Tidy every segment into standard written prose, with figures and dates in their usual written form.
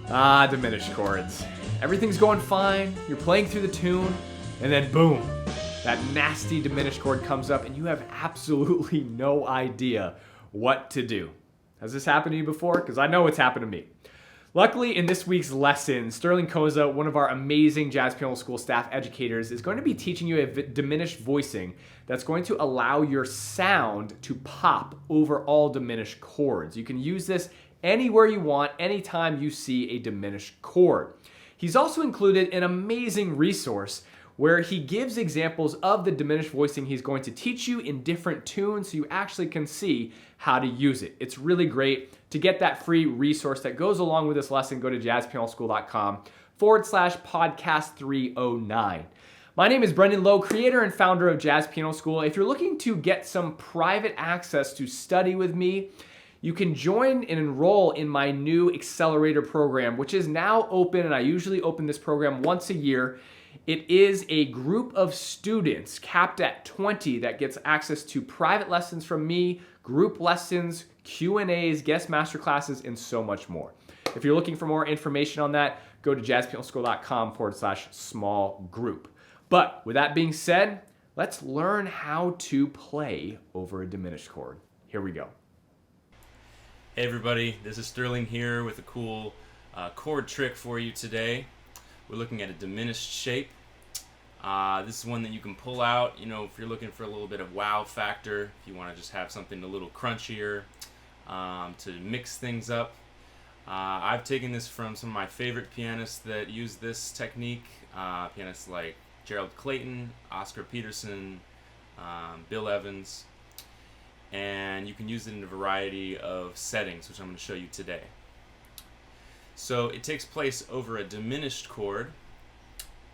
Diminished chords. Everything's going fine, you're playing through the tune, and then boom, that nasty diminished chord comes up and you have absolutely no idea what to do. Has this happened to you before? Because I know it's happened to me. Luckily, in this week's lesson, Sterling Koza, one of our amazing Jazz Piano School staff educators, is going to be teaching you a diminished voicing that's going to allow your sound to pop over all diminished chords. You can use this anywhere you want, anytime you see a diminished chord. He's also included an amazing resource where he gives examples of the diminished voicing he's going to teach you in different tunes so you actually can see how to use it. It's really great. To get that free resource that goes along with this lesson, go to jazzpianoschool.com/podcast 309. My name is Brendan Lowe, creator and founder of Jazz Piano School. If you're looking to get some private access to study with me, you can join and enroll in my new accelerator program, which is now open, and I usually open this program once a year. It is a group of students capped at 20 that gets access to private lessons from me, group lessons, Q&As, guest masterclasses, and so much more. If you're looking for more information on that, go to jazzpianoschool.com/small group. But with that being said, let's learn how to play over a diminished chord. Here we go. Hey everybody, this is Sterling here with a cool chord trick for you today. We're looking at a diminished shape. This is one that you can pull out, if you're looking for a little bit of wow factor, if you want to just have something a little crunchier to mix things up. I've taken this from some of my favorite pianists that use this technique, pianists like Gerald Clayton, Oscar Peterson, Bill Evans. And you can use it in a variety of settings, which I'm going to show you today. So it takes place over a diminished chord,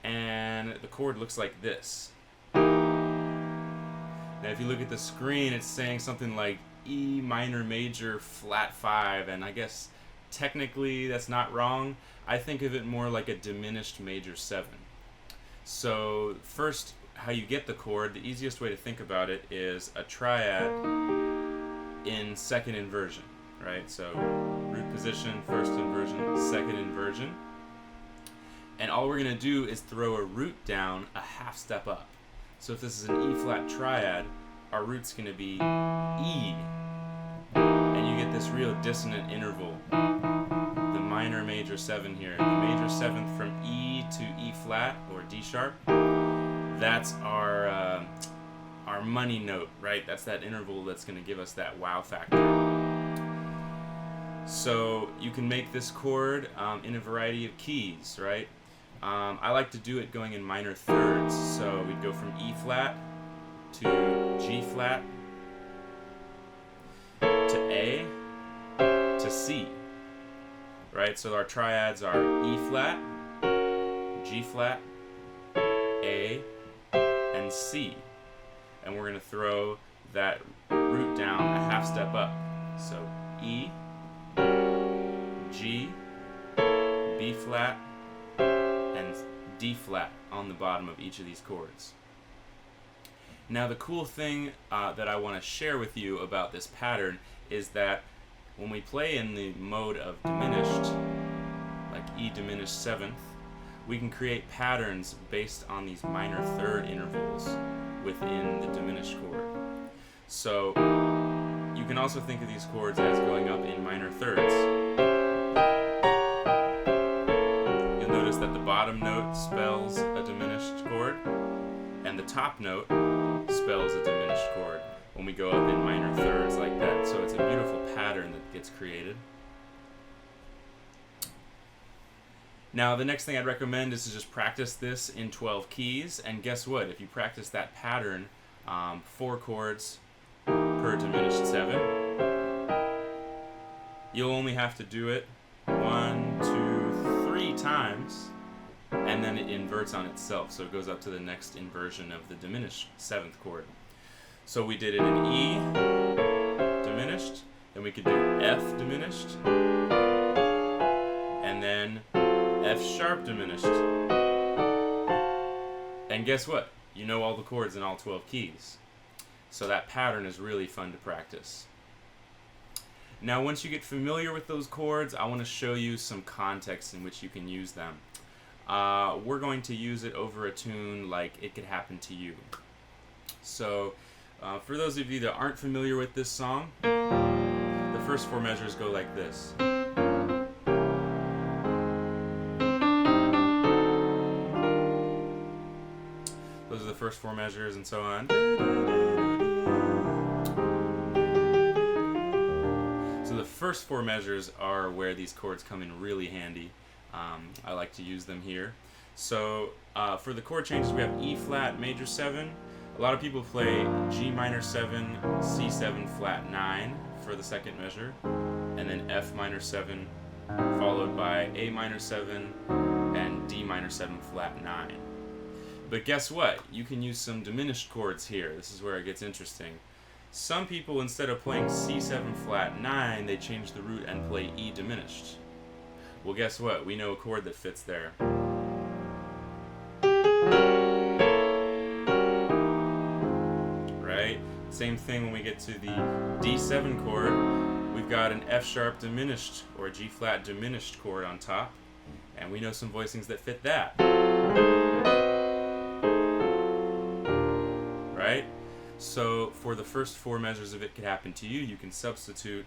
and the chord looks like this. Now if you look at the screen, it's saying something like E minor major flat 5, and I guess technically that's not wrong. I think of it more like a diminished major 7. So first, how you get the chord, the easiest way to think about it is a triad in second inversion, right? So root position, first inversion, second inversion. And all we're going to do is throw a root down a half step up. So if this is an E flat triad, our root's going to be E. And you get this real dissonant interval. The minor major 7 here. The major 7th from E to E flat or D sharp. That's our money note, right? That's that interval that's going to give us that wow factor. So you can make this chord in a variety of keys, right? I like to do it going in minor thirds. So we'd go from E flat to G flat to A to C, right? So our triads are E flat, G flat, A, and C. And we're going to throw that root down a half step up. So E, G, B flat, and D flat on the bottom of each of these chords. Now the cool thing that I want to share with you about this pattern is that when we play in the mode of diminished, like E diminished 7th, we can create patterns based on these minor third intervals within the diminished chord. So you can also think of these chords as going up in minor thirds. You'll notice that the bottom note spells a diminished chord and the top note spells a diminished chord when we go up in minor thirds like that. So it's a beautiful pattern that gets created. Now, the next thing I'd recommend is to just practice this in 12 keys, and guess what? If you practice that pattern, 4 chords per diminished 7, you'll only have to do it 1, 2, 3 times, and then it inverts on itself, so it goes up to the next inversion of the diminished 7th chord. So we did it in E diminished, then we could do F diminished, and then F sharp diminished. And guess what? You know all the chords in all 12 keys. So that pattern is really fun to practice. Now, once you get familiar with those chords, I want to show you some context in which you can use them. We're going to use it over a tune like It Could Happen to You. So, for those of you that aren't familiar with this song, the first 4 measures go like this. Those are the first 4 measures, and so on. So the first 4 measures are where these chords come in really handy. I like to use them here. So for the chord changes, we have E flat major 7. A lot of people play G minor 7, C7 flat 9 for the second measure, and then F minor 7, followed by A minor 7 and D minor 7 flat 9. But guess what? You can use some diminished chords here. This is where it gets interesting. Some people, instead of playing C7 flat 9, they change the root and play E diminished. Well, guess what? We know a chord that fits there. Right? Same thing when we get to the D7 chord. We've got an F sharp diminished or G flat diminished chord on top, and we know some voicings that fit that. Right? So for the first 4 measures of It Could Happen to You, you can substitute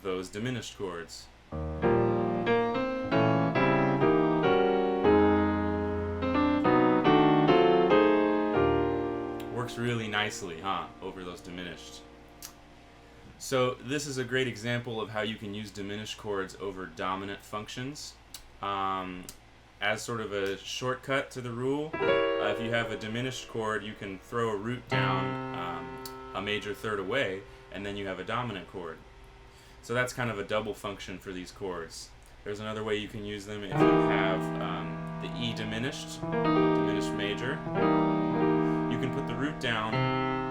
those diminished chords. Works really nicely, huh, over those diminished. So this is a great example of how you can use diminished chords over dominant functions. As sort of a shortcut to the rule, if you have a diminished chord, you can throw a root down a major third away, and then you have a dominant chord. So that's kind of a double function for these chords. There's another way you can use them if you have the E diminished major. You can put the root down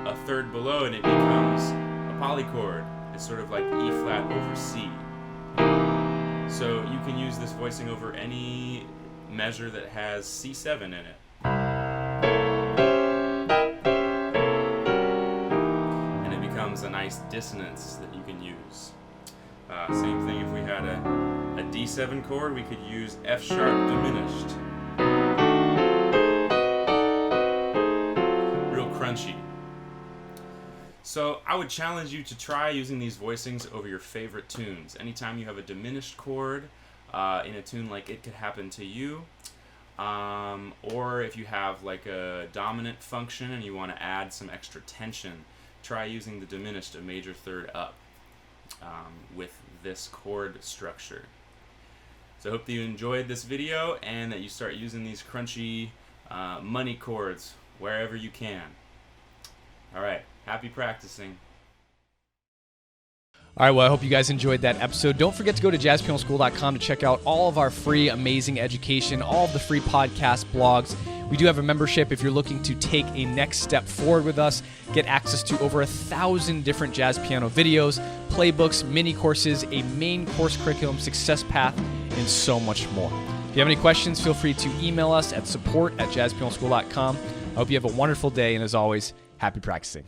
a third below, and it becomes a polychord. It's sort of like E flat over C. So you can use this voicing over any measure that has C7 in it. And it becomes a nice dissonance that you can use. Same thing if we had a D7 chord, we could use F sharp diminished. Real crunchy. So I would challenge you to try using these voicings over your favorite tunes. Anytime you have a diminished chord in a tune like It Could Happen to You, or if you have like a dominant function and you want to add some extra tension, try using the diminished a major third up with this chord structure. So I hope that you enjoyed this video and that you start using these crunchy money chords wherever you can. Alright, happy practicing. All right, well, I hope you guys enjoyed that episode. Don't forget to go to jazzpianoschool.com to check out all of our free, amazing education, all of the free podcast blogs. We do have a membership if you're looking to take a next step forward with us, get access to over 1,000 different jazz piano videos, playbooks, mini courses, a main course curriculum, success path, and so much more. If you have any questions, feel free to email us at support@jazzpianoschool.com. I hope you have a wonderful day, and as always, happy practicing.